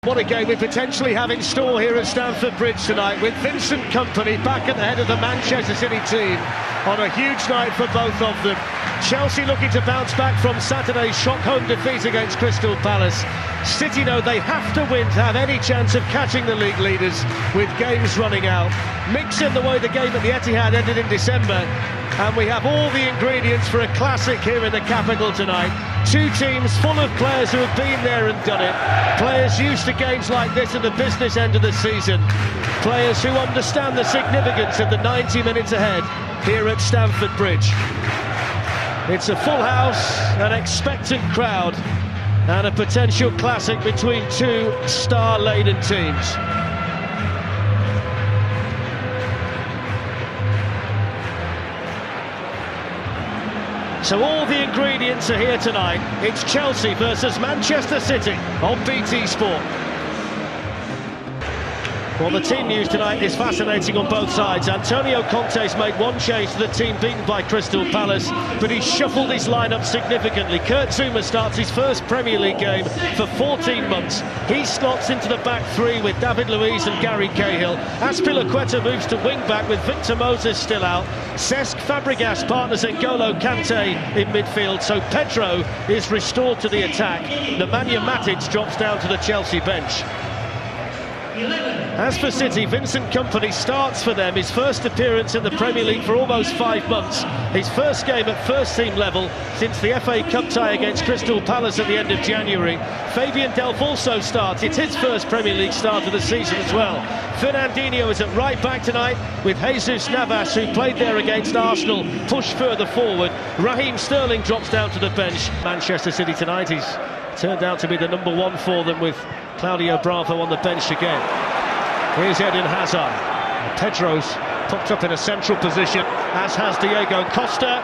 What a game we potentially have in store here at Stamford Bridge tonight, with Vincent Kompany back at the head of the Manchester City team on a huge night for both of them. Chelsea looking to bounce back from Saturday's shock home defeat against Crystal Palace. City know they have to win to have any chance of catching the league leaders with games running out. Mix in the way the game at the Etihad ended in December, and we have all the ingredients for a classic here in the capital tonight. Two teams full of players who have been there and done it. Players used to games like this at the business end of the season. Players who understand the significance of the 90 minutes ahead here at Stamford Bridge. It's a full house, an expectant crowd, and a potential classic between two star-laden teams. So all the ingredients are here tonight. It's Chelsea versus Manchester City on BT Sport. Well, the team news tonight is fascinating on both sides. Antonio Conte's made one change to the team beaten by Crystal Palace, but he's shuffled his lineup significantly. Kurt Zouma starts his first Premier League game for 14 months. He slots into the back three with David Luiz and Gary Cahill. Azpilicueta moves to wing-back with Victor Moses still out. Cesc Fabregas partners N'Golo Kante in midfield, so Pedro is restored to the attack. Nemanja Matic drops down to the Chelsea bench. As for City, Vincent Kompany starts for them, his first appearance in the Premier League for almost 5 months. His first game at first team level since the FA Cup tie against Crystal Palace at the end of January. Fabian Delph also starts, it's his first Premier League start of the season as well. Fernandinho is at right back tonight with Jesus Navas, who played there against Arsenal, pushed further forward. Raheem Sterling drops down to the bench. Manchester City tonight, he's turned out to be the number one for them with Claudio Bravo on the bench again. Here's Eden Hazard. Pedro's popped up in a central position, as has Diego Costa.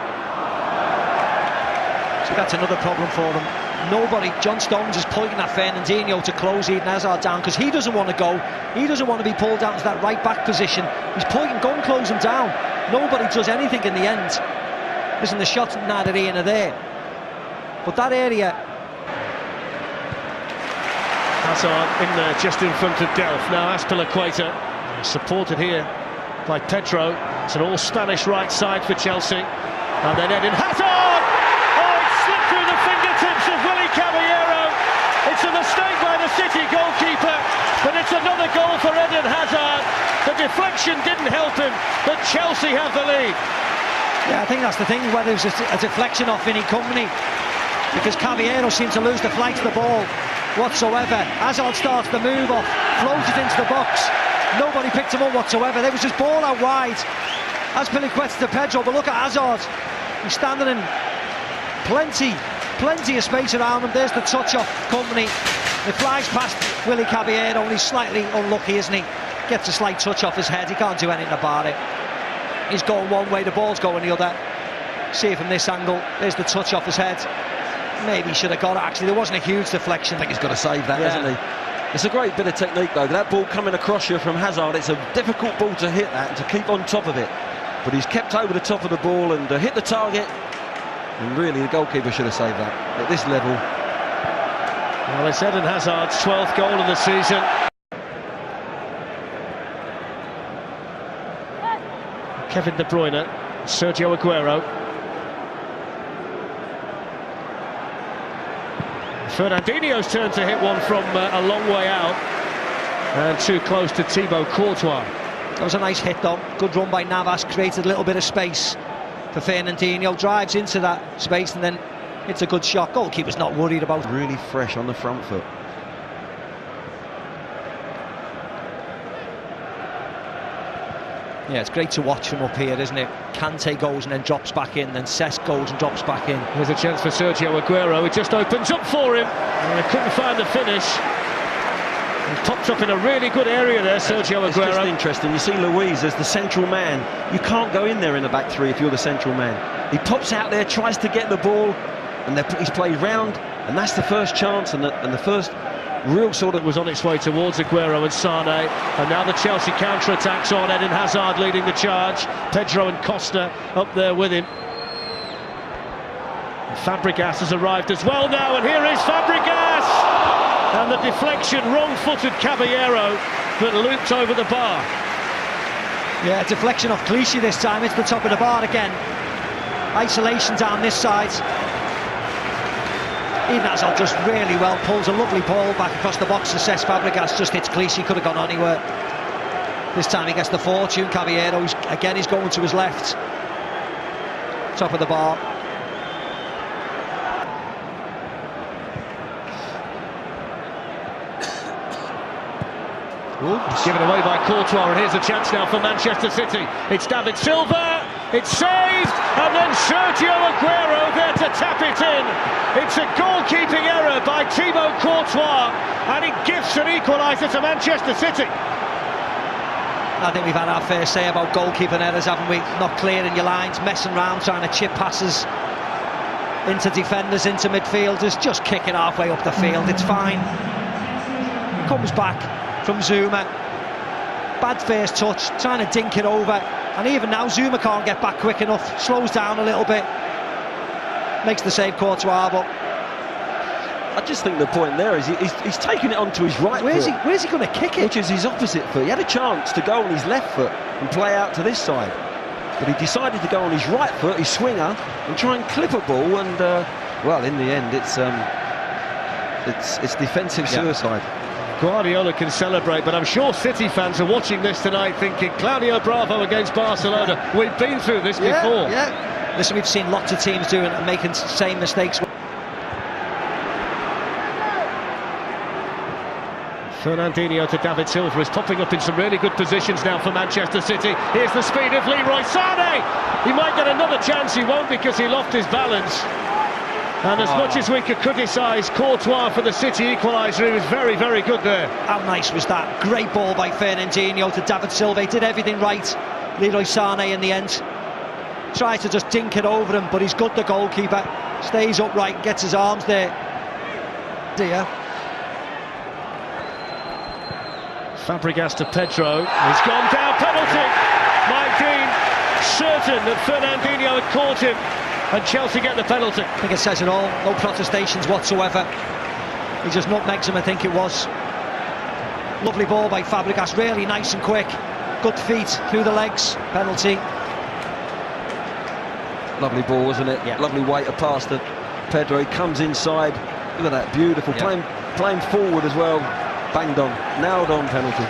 So that's another problem for them. Nobody, John Stones is pointing at Fernandinho to close Eden Hazard down because he doesn't want to go. He doesn't want to be pulled down to that right back position. He's pointing, go and close him down. Nobody does anything in the end. Listen, the shots neither here nor there. But that area... Hazard in there, just in front of Delph. Now Azpilicueta, supported here by Pedro. It's an all-Spanish right side for Chelsea. And then Eden Hazard! Oh, it slipped through the fingertips of Willy Caballero. It's a mistake by the City goalkeeper, but it's another goal for Eden Hazard. The deflection didn't help him, but Chelsea have the lead. Yeah, I think that's the thing, whether it was a deflection off Vinny Kompany, because Caballero seemed to lose the flight of the ball whatsoever. Hazard starts the move off, floats it into the box. Nobody picked him up whatsoever. There was just ball out wide. Azpilicueta to Pedro, but look at Hazard. He's standing in plenty of space around him. There's the touch off Kompany. It flies past Willy Caballero, and he's slightly unlucky, isn't he? Gets a slight touch off his head. He can't do anything about it. He's going one way, the ball's going the other. See it from this angle. There's the touch off his head. Maybe he should have got it. Actually, there wasn't a huge deflection. I think he's got to save that, hasn't he? It's a great bit of technique, though. That ball coming across you from Hazard, it's a difficult ball to hit that and to keep on top of it. But he's kept over the top of the ball and hit the target. And really, the goalkeeper should have saved that at this level. Well, it's Eden Hazard's 12th goal of the season. Kevin De Bruyne, Sergio Aguero. Fernandinho's turn to hit one from a long way out, and too close to Thibaut Courtois. That was a nice hit though. Good run by Navas, created a little bit of space for Fernandinho, drives into that space and then hits a good shot. Goalkeeper's not worried about it. Really fresh on the front foot. Yeah, it's great to watch from up here, isn't it? Kante goes and then drops back in, then Cesc goes and drops back in. There's a chance for Sergio Aguero. It just opens up for him. Couldn't find the finish. He popped up in a really good area there, Sergio Aguero. It's just interesting. You see Luiz as the central man. You can't go in there in the back three if you're the central man. He pops out there, tries to get the ball, and he's played round, and that's the first chance and the first real sort of... was on its way towards Aguero and Sane, and now the Chelsea counter-attacks on. Eden Hazard leading the charge. Pedro and Costa up there with him. Fabregas has arrived as well now, and here is Fabregas! And the deflection, wrong-footed Caballero that looped over the bar. Yeah, deflection off Clichy this time. It's the top of the bar again. Isolation down this side. Even Hazard just really well pulls a lovely ball back across the box to Cesc Fabregas. Just hits Clichy, could have gone anywhere. This time he gets the fortune. Caballero, again, he's going to his left. Top of the bar. It's given away by Courtois, and here's a chance now for Manchester City. It's David Silva, it's saved, and then Sergio Aguero there to tap it in. It's a goalkeeping error by Thibaut Courtois, and it gives an equaliser to Manchester City. I think we've had our fair say about goalkeeping errors, haven't we? Not clearing your lines, messing around, trying to chip passes into defenders, into midfielders, just kicking halfway up the field. It's fine. Comes back from Zouma. Bad first touch, trying to dink it over. And even now, Zouma can't get back quick enough. Slows down a little bit. Makes the save, Courtois, but I just think the point there is he's taking it onto his right where's foot. he going to kick it? Which is his opposite foot. He had a chance to go on his left foot and play out to this side, but he decided to go on his right foot, his swinger, and try and clip a ball. And well, in the end, it's defensive suicide. Guardiola can celebrate, but I'm sure City fans are watching this tonight thinking, Claudio Bravo against Barcelona. We've been through this before. Yeah. Listen, we've seen lots of teams doing and making the same mistakes. Fernandinho to David Silva is popping up in some really good positions now for Manchester City. Here's the speed of Leroy Sané. He might get another chance, he won't, because he lost his balance. And as much as we could criticise Courtois for the City equaliser, he was very, very good there. How nice was that? Great ball by Fernandinho to David Silva. He did everything right. Leroy Sané in the end tries to just dink it over him, but he's good, the goalkeeper. Stays upright, gets his arms there. Dear. Fabregas to Pedro. He's gone down, penalty. Mike Dean certain that Fernandinho had caught him, and Chelsea get the penalty. I think it says it all. No protestations whatsoever. He just nutmegs him, I think it was. Lovely ball by Fabregas, really nice and quick. Good feet through the legs. Penalty. Lovely ball, wasn't it? Yeah. Lovely weight of pass to Pedro. He comes inside. Look at that, beautiful. Yeah. Playing forward as well. Banged on, nailed on penalty.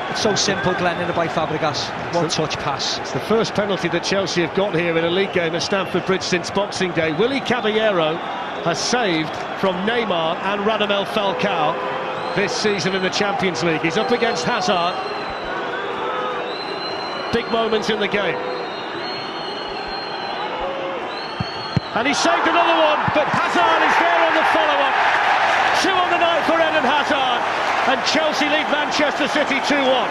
It's so simple, Glenn, in it by Fabregas. One touch pass. It's the first penalty that Chelsea have got here in a league game at Stamford Bridge since Boxing Day. Willy Caballero has saved from Neymar and Radamel Falcao this season in the Champions League. He's up against Hazard. Big moments in the game. And he saved another one, but Hazard is there on the follow-up. 2 on the night for Eden Hazard, and Chelsea lead Manchester City 2-1.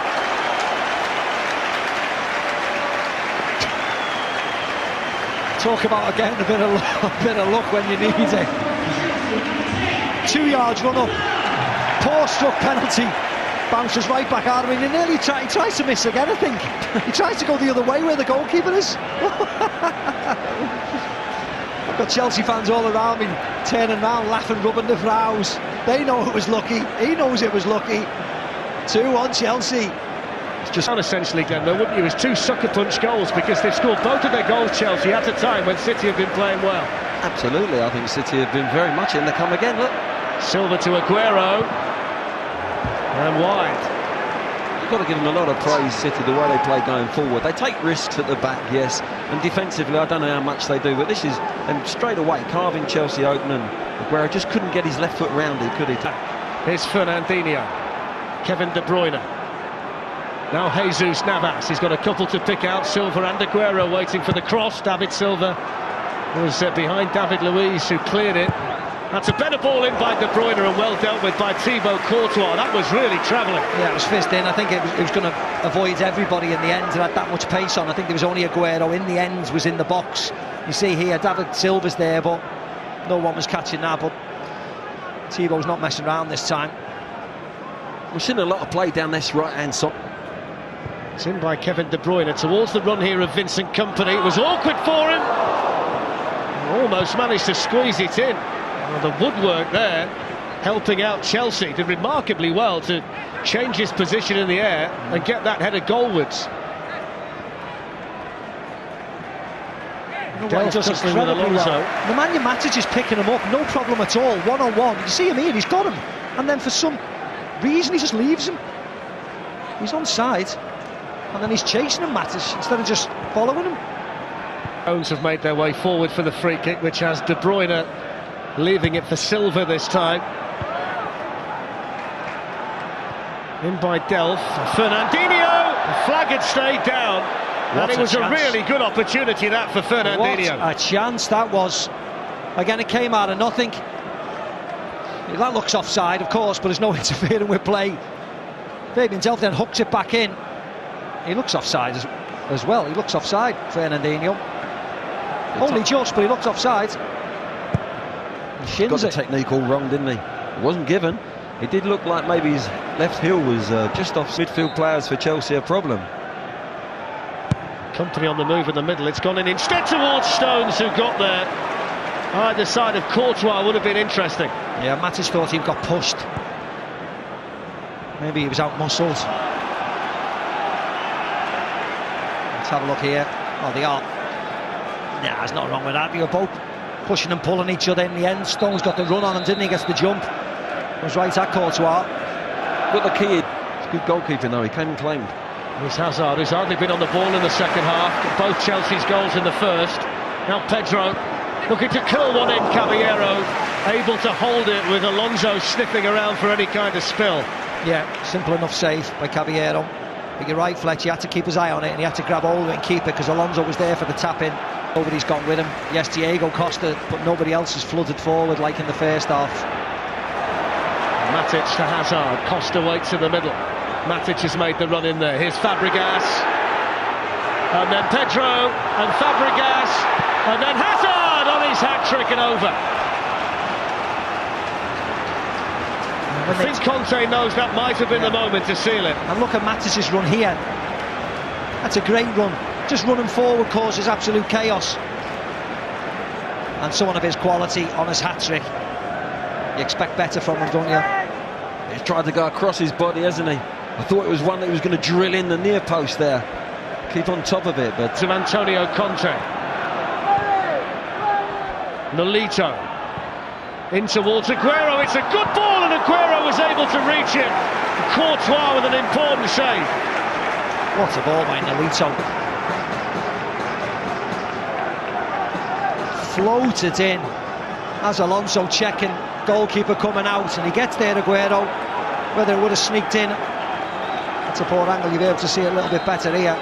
Talk about getting a bit of luck when you need it. 2 yards run up, poor struck penalty, bounces right back out of him. He tries to miss again, I think. He tries to go the other way where the goalkeeper is. I've got Chelsea fans all around me, turning around, laughing, rubbing their brows. They know it was lucky. He knows it was lucky. 2-1 Chelsea. It's just essentially, Glenn, though, wouldn't you? It was 2 sucker punch goals, because they've scored both of their goals, Chelsea, at a time when City have been playing well. Absolutely, I think City have been very much in the come again. Look, Silva to Aguero, and wide. you've got to give them a lot of praise, City, the way they play going forward. They take risks at the back, yes, and defensively I don't know how much they do, but this is, and straight away carving Chelsea open, and Aguero just couldn't get his left foot round it, could he? Here's Fernandinho, Kevin De Bruyne, now Jesus Navas. He's got a couple to pick out, Silva and Aguero waiting for the cross. David Silva was behind David Luiz, who cleared it. That's a better ball in by De Bruyne, and well dealt with by Thibaut Courtois. That was really travelling. Yeah, it was fist in. I think it was going to avoid everybody in the end. It had that much pace on. I think there was only Aguero in the end was in the box. You see here, David Silva's there, but no one was catching that. But Thibaut's not messing around this time. We've seen a lot of play down this right-hand side. It's in by Kevin De Bruyne towards the run here of Vincent Kompany. It was awkward for him. Almost managed to squeeze it in. Well, the woodwork there. helping out Chelsea. Did remarkably well to change his position in the air and get that header goalwards. Well, he does incredibly well. Nemanja Matic is picking him up, no problem at all, one-on-one. You see him here, he's got him. And then for some reason, he just leaves him. He's onside. And then he's chasing him, Matic, instead of just following him. Stones have made their way forward for the free kick, which has De Bruyne leaving it for Silva this time. In by Delph. Fernandinho! The flag had stayed down. And it was a really good opportunity, that, for Fernandinho. What a chance that was. Again, it came out of nothing. That looks offside, of course, but there's no interfering with play. Fabian Delph then hooks it back in. He looks offside as well. He looks offside, Fernandinho. Only just, but he looks offside. He shins got the it. technique all wrong, didn't he? It wasn't given. It did look like maybe his left heel was just off. Midfield players for Chelsea a problem. Company on the move in the middle. It's gone in instead towards Stones, who got there. Either side of Courtois would have been interesting. Yeah, Matic thought he got pushed. Maybe he was out-muscled. Let's have a look here. Oh, they are. Nah, there's nothing wrong with that. They were both pushing and pulling each other in the end. Stones got the run on him, didn't he? Gets the jump. Was right at Courtois. Got the key. It's good goalkeeping though. He came and claimed. Here's Hazard, who's hardly been on the ball in the second half. Both Chelsea's goals in the first. Now Pedro looking to curl one in. Caballero able to hold it with Alonso sniffing around for any kind of spill. Yeah, simple enough save by Caballero. But you're right, Fletch, he had to keep his eye on it and he had to grab hold of it and keep it because Alonso was there for the tap-in. Nobody's gone with him. Yes, Diego Costa, but nobody else has flooded forward like in the first half. Matic to Hazard. Costa waits in the middle. Matic has made the run in there. Here's Fabregas. And then Pedro and Fabregas. And then Hazard on his hat-trick and over. I think Conte knows that might have been the moment to seal it. And look at Matic's run here. That's a great run. Just running forward causes absolute chaos. And someone of his quality on his hat-trick. You expect better from him, don't you? He's tried to go across his body, hasn't he? I thought it was one that was going to drill in the near post there. Keep on top of it, but... To Antonio Conte. Nolito. In towards Aguero. It's a good ball and Aguero was able to reach it. Courtois with an important save. What a ball by Nolito. Floated in. As Alonso checking. Goalkeeper coming out and he gets there, Aguero. Whether it would have sneaked in. That's a poor angle, you'll be able to see it a little bit better here.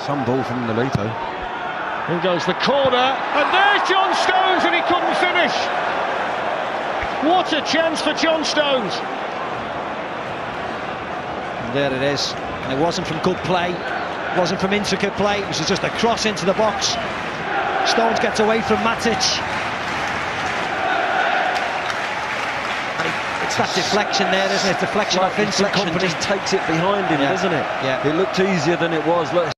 Some ball from Nolito. In goes the corner, and there's John Stones, and he couldn't finish. What a chance for John Stones. And there it is. And it wasn't from good play, it wasn't from intricate play, it was just a cross into the box. Stones gets away from Matic. It's that deflection there, isn't it? Deflection of Vincent Kompany. Just takes it behind him, doesn't it? Yeah. It looked easier than it was. Look.